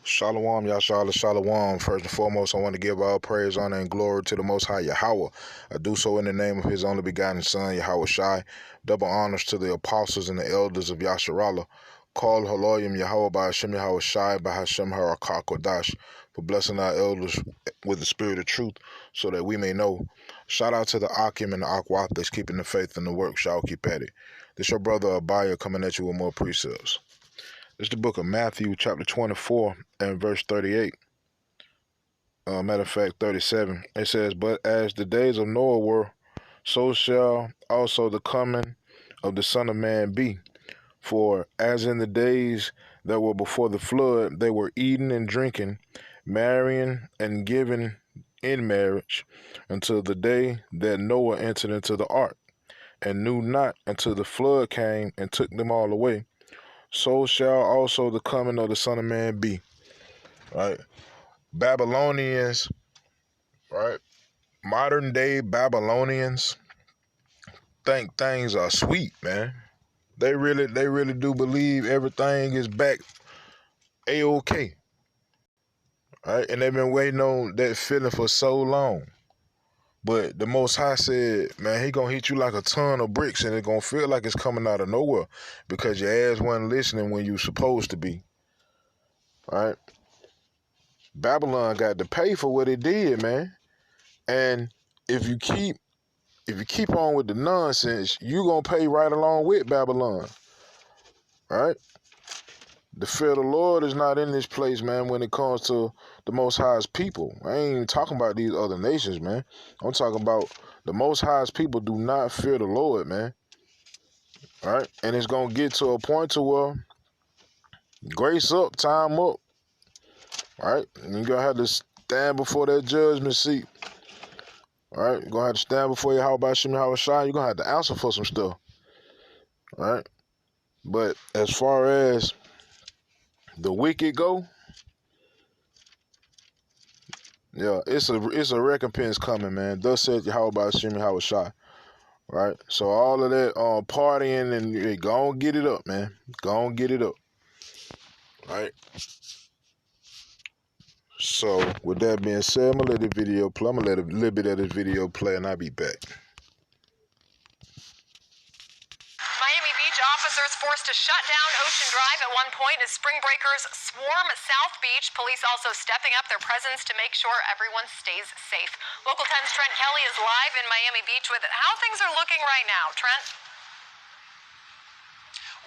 Shalom, Yashala, Shalom. First and foremost, I want to give all praise, honor, and glory to the Most High Yahweh. I do so in the name of His only begotten Son, Yahweh Shai. Double honors to the apostles and the elders of Yasharallah. Call Haloyim Yahweh by Hashem Yahweh Shai by Hashem Harakah Kodash for blessing our elders with the spirit of truth so that we may know. Shout out to the Akim and the Akwaf that's keeping the faith and the work. Shall keep at it. This your brother Abaya coming at you with more precepts. It's the book of Matthew, chapter 24, and verse 38. Matter of fact, 37. It says, "But as the days of Noah were, so shall also the coming of the Son of Man be. For as in the days that were before the flood, they were eating and drinking, marrying and giving in marriage, until the day that Noah entered into the ark, and knew not until the flood came and took them all away. So shall also the coming of the Son of Man be." Right? Babylonians, right? Modern day Babylonians think things are sweet, man. They really do believe everything is back A-OK. Right? And they've been waiting on that feeling for so long. But the Most High said, man, He gonna hit you like a ton of bricks, and it's gonna feel like it's coming out of nowhere because your ass wasn't listening when you supposed to be. Right? Babylon got to pay for what it did, man. And if you keep on with the nonsense, you gonna pay right along with Babylon. Right? The fear of the Lord is not in this place, man, when it comes to the Most High's people. I ain't even talking about these other nations, man. I'm talking about the Most High's people do not fear the Lord, man. All right? And it's going to get to a point to where grace up, time up. All right? And you're going to have to stand before that judgment seat. All right? You're going to have to stand before your Yahweh Shem Yahweh Shai. You're going to have to answer for some stuff. All right? But as far as the wicked go, yeah, it's a recompense coming, man. Thus said Yahweh Shem Yahweh Shai. Right? So all of that partying and go on get it up, man. Go on get it up. Right? So with that being said, I'm gonna let the video play. I'm gonna let a little bit of this video play and I'll be back. Miami Beach officers forced to shut down Ocean Drive at one point as spring breakers swarm South Beach. Police also stepping up their presence to make sure everyone stays safe. Local 10's Trent Kelly is live in Miami Beach with how things are looking right now. Trent?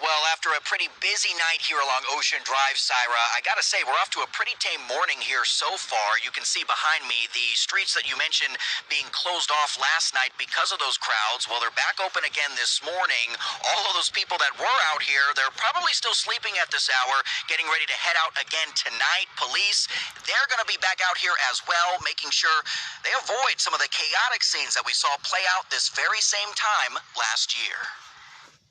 Well, after a pretty busy night here along Ocean Drive, Syra, I gotta say, we're off to a pretty tame morning here so far. You can see behind me the streets that you mentioned being closed off last night because of those crowds. Well, they're back open again this morning. All of those people that were out here, they're probably still sleeping at this hour, getting ready to head out again tonight. Police, they're gonna be back out here as well, making sure they avoid some of the chaotic scenes that we saw play out this very same time last year.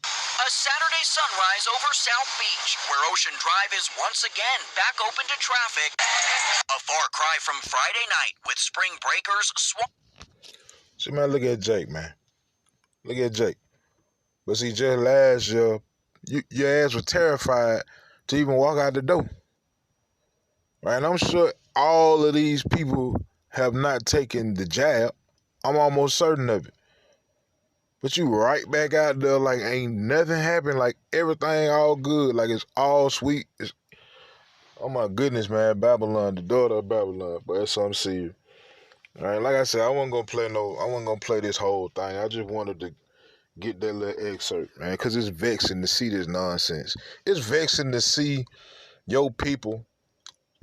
A Saturday sunrise over South Beach, where Ocean Drive is once again back open to traffic. A far cry from Friday night with spring breakers See, man, look at Jake, man. Look at Jake. But see, just last year, your ass was terrified to even walk out the door. Right? And I'm sure all of these people have not taken the jab. I'm almost certain of it. But you right back out there like ain't nothing happened, like everything all good, like it's all sweet. Oh my goodness, man, Babylon, the daughter of Babylon, but that's something serious. All right, like I said, I wasn't gonna play this whole thing. I just wanted to get that little excerpt, man, because it's vexing to see this nonsense. It's vexing to see your people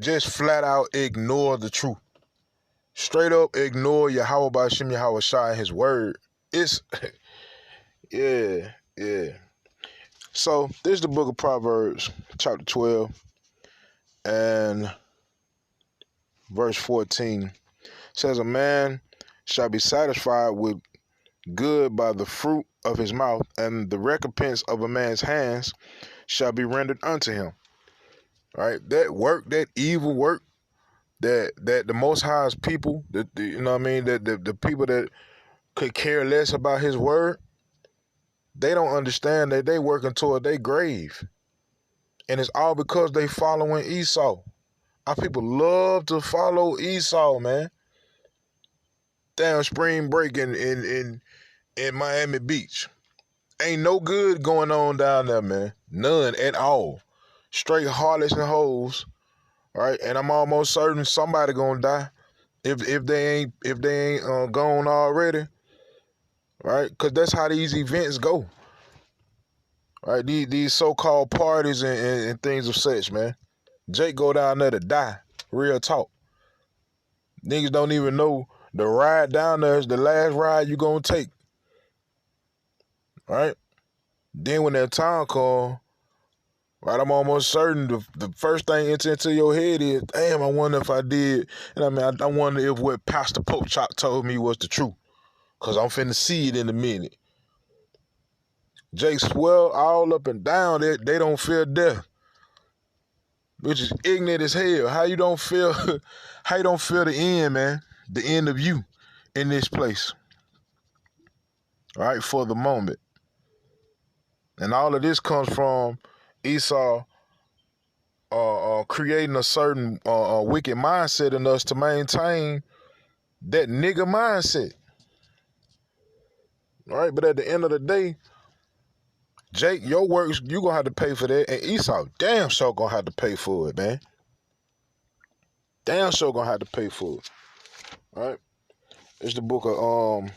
just flat out ignore the truth. Straight up ignore Yahweh by Shem Yahweh Shai and his word. It's yeah. So this is the book of Proverbs, chapter 12, and verse 14. It says, "A man shall be satisfied with good by the fruit of his mouth, and the recompense of a man's hands shall be rendered unto him." Right? That work, that evil work, that the Most High's people, you know what I mean, that the people that could care less about his word, they don't understand that they working toward their grave. And it's all because they following Esau. Our people love to follow Esau, man. Damn spring break in Miami Beach. Ain't no good going on down there, man. None at all. Straight harlots and hoes, right? And I'm almost certain somebody gonna die if they ain't gone already, right? Cause that's how these events go, right? These so-called parties and things of such, man. Jake go down there to die. Real talk. Niggas don't even know the ride down there is the last ride you gonna take, right? Then when that time come, right, I'm almost certain the first thing enter into your head is, damn, I wonder if I did. And I mean, I wonder if what Pastor Pope Chop told me was the truth. Because I'm finna see it in a minute. Jake swell all up and down. They don't fear death, which is ignorant as hell. How you don't feel the end, man? The end of you in this place, right? For the moment. And all of this comes from Esau creating a certain wicked mindset in us to maintain that nigga mindset. All right, but at the end of the day, Jake, your works, you gonna have to pay for that, and Esau damn sure gonna have to pay for it, man. Damn sure gonna have to pay for it. All right, it's the book of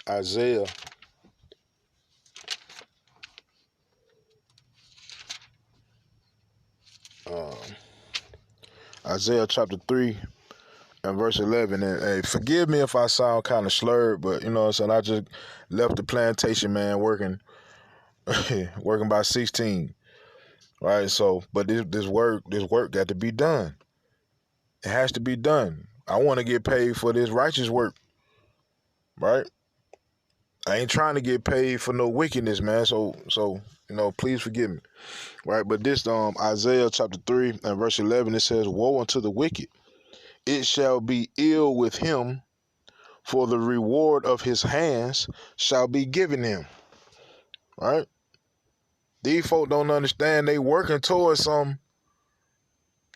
Isaiah. Isaiah chapter 3 and verse 11. And hey, forgive me if I sound kind of slurred, but you know what I'm saying, I just left the plantation, man, working by 16. Right, so but this work got to be done. It has to be done. I want to get paid for this righteous work, right? I ain't trying to get paid for no wickedness, man. So you know, please forgive me, right? But this Isaiah chapter 3 and verse 11, it says, "Woe unto the wicked! It shall be ill with him, for the reward of his hands shall be given him." Right? These folk don't understand. They working towards something.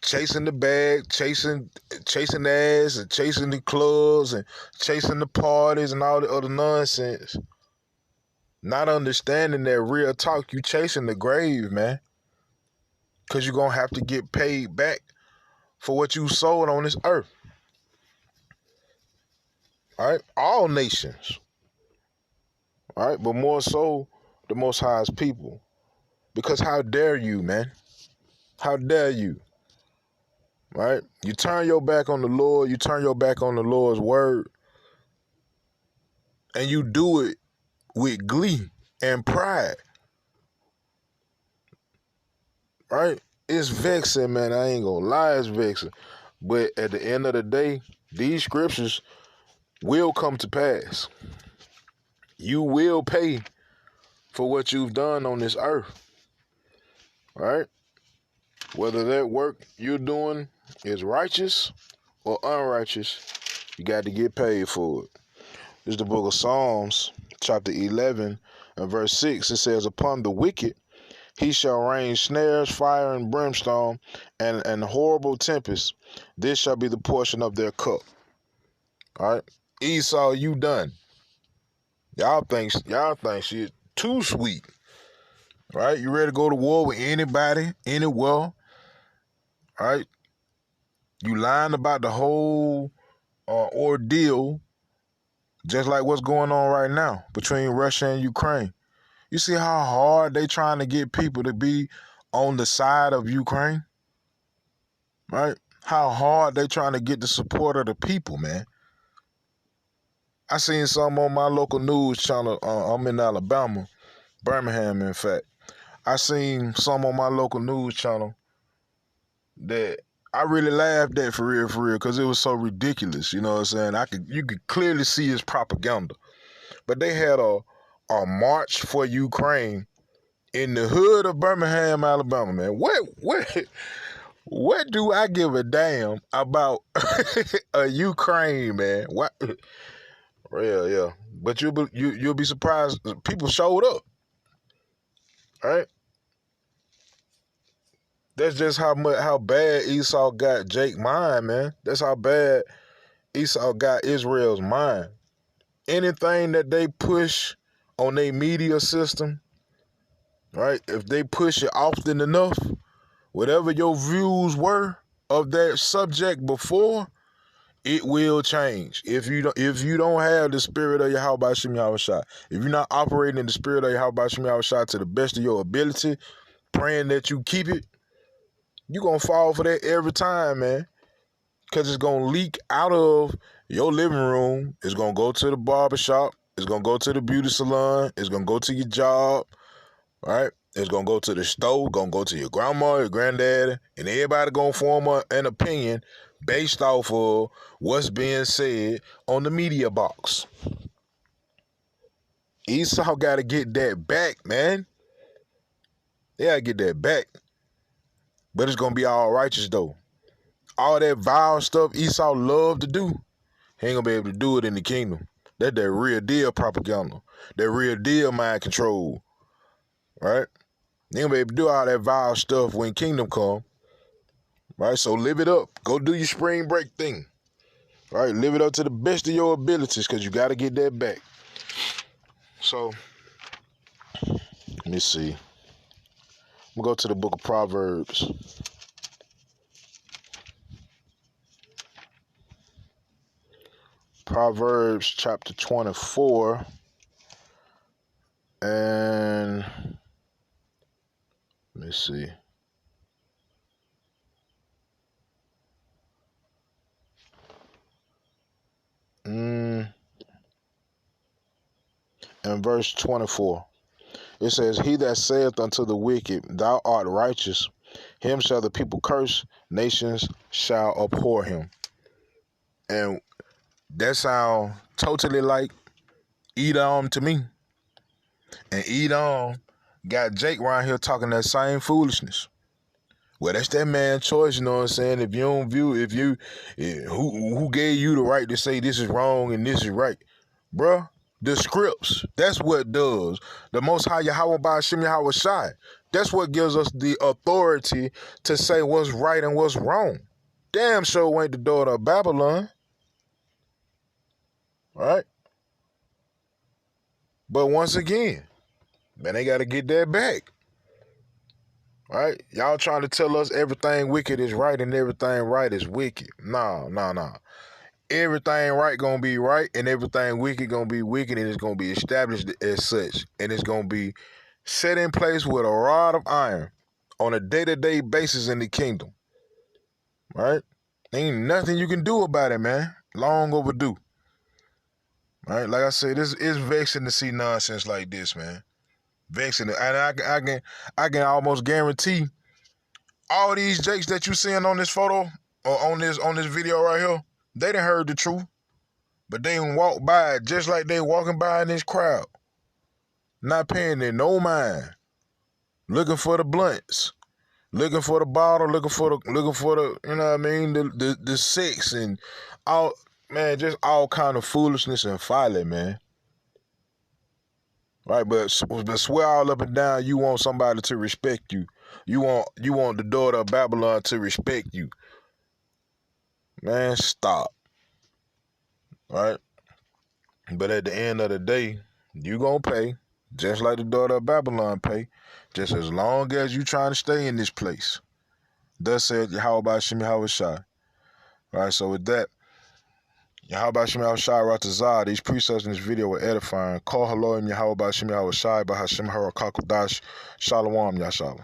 Chasing the bag, chasing the ass, and chasing the clubs, and chasing the parties, and all the other nonsense. Not understanding that real talk, you chasing the grave, man. Because you're going to have to get paid back for what you sold on this earth. All right? All nations. All right? But more so, the Most High's people. Because how dare you, man? How dare you? Right? You turn your back on the Lord, you turn your back on the Lord's word, and you do it with glee and pride. Right? It's vexing, man. I ain't gonna lie, it's vexing. But at the end of the day, these scriptures will come to pass. You will pay for what you've done on this earth. Right? Whether that work you're doing is righteous or unrighteous, you got to get paid for it. This is the book of Psalms, chapter 11, and verse 6. It says, "Upon the wicked he shall rain snares, fire, and brimstone, and horrible tempests. This shall be the portion of their cup." All right? Esau, you done. Y'all think shit too sweet. Right? You ready to go to war with anybody, anywhere? Right? You lying about the whole ordeal, just like what's going on right now between Russia and Ukraine. You see how hard they trying to get people to be on the side of Ukraine? Right? How hard they trying to get the support of the people, man. I seen some on my local news channel. I'm in Alabama, Birmingham, in fact. I seen some on my local news channel that I really laughed at for real, because it was so ridiculous. You know what I'm saying? You could clearly see it's propaganda. But they had a march for Ukraine in the hood of Birmingham, Alabama, man. What do I give a damn about a Ukraine, man? What? Yeah. But you'll be surprised. People showed up, right? That's just how bad Esau got Jake's mind, man. That's how bad Esau got Israel's mind. Anything that they push on their media system, right? If they push it often enough, whatever your views were of that subject before, it will change. If you don't have the spirit of Yahweh Shem Yahushua, if you're not operating in the spirit of Yahweh Shem Yahushua to the best of your ability, praying that you keep it, you're gonna fall for that every time, man. Cause it's gonna leak out of your living room, it's gonna go to the barbershop, it's gonna go to the beauty salon, it's gonna go to your job, right? It's gonna go to the store, gonna go to your grandma, your granddaddy, and everybody gonna form an opinion based off of what's being said on the media box. Esau gotta get that back, man. They gotta get that back. But it's gonna be all righteous though. All that vile stuff Esau loved to do, he ain't gonna be able to do it in the kingdom. That's that real deal propaganda. That real deal mind control. Right? He ain't gonna be able to do all that vile stuff when kingdom come. Right? So live it up. Go do your spring break thing. Right? Live it up to the best of your abilities, because you gotta get that back. So let me see. I'm gonna go to the book of Proverbs. Proverbs chapter 24. And let me see. In verse 24, it says, "He that saith unto the wicked, Thou art righteous, him shall the people curse, nations shall abhor him." And that sound totally like Edom to me. And Edom got Jake around here talking that same foolishness. Well, that's that man's choice, you know what I'm saying? If you don't view, who gave you the right to say this is wrong and this is right? Bruh, the scripts, that's what does. The Most High Yahweh by Shem Yahweh Shai, that's what gives us the authority to say what's right and what's wrong. Damn sure ain't the daughter of Babylon. Right? But once again, man, they got to get that back. Right? Y'all trying to tell us everything wicked is right and everything right is wicked. Nah. Everything right gonna be right and everything wicked gonna be wicked, and it's gonna be established as such. And it's gonna be set in place with a rod of iron on a day-to-day basis in the kingdom. Right? Ain't nothing you can do about it, man. Long overdue. Right? Like I said, it's vexing to see nonsense like this, man. Vexing. And I can almost guarantee all these jakes that you seeing on this photo or on this video right here, they done heard the truth, but they done walk by it just like they walking by in this crowd, not paying it no mind, looking for the blunts, looking for the bottle, looking for the, you know what I mean, the sex and all, man, just all kind of foolishness and folly, man. Right, but swear all up and down you want somebody to respect you. You want the daughter of Babylon to respect you. Man, stop. Right? But at the end of the day, you gonna pay, just like the daughter of Babylon pay, just as long as you trying to stay in this place. Thus said Yahweh Shem Yahweh Shai. Right, so with that, Yahweh Shem Yahweh Shai Ratazah, these precepts in this video were edifying. Call Haloim Yahweh Shem Yahweh Shai, Bahashem Harakakudash, Shalom Yashala.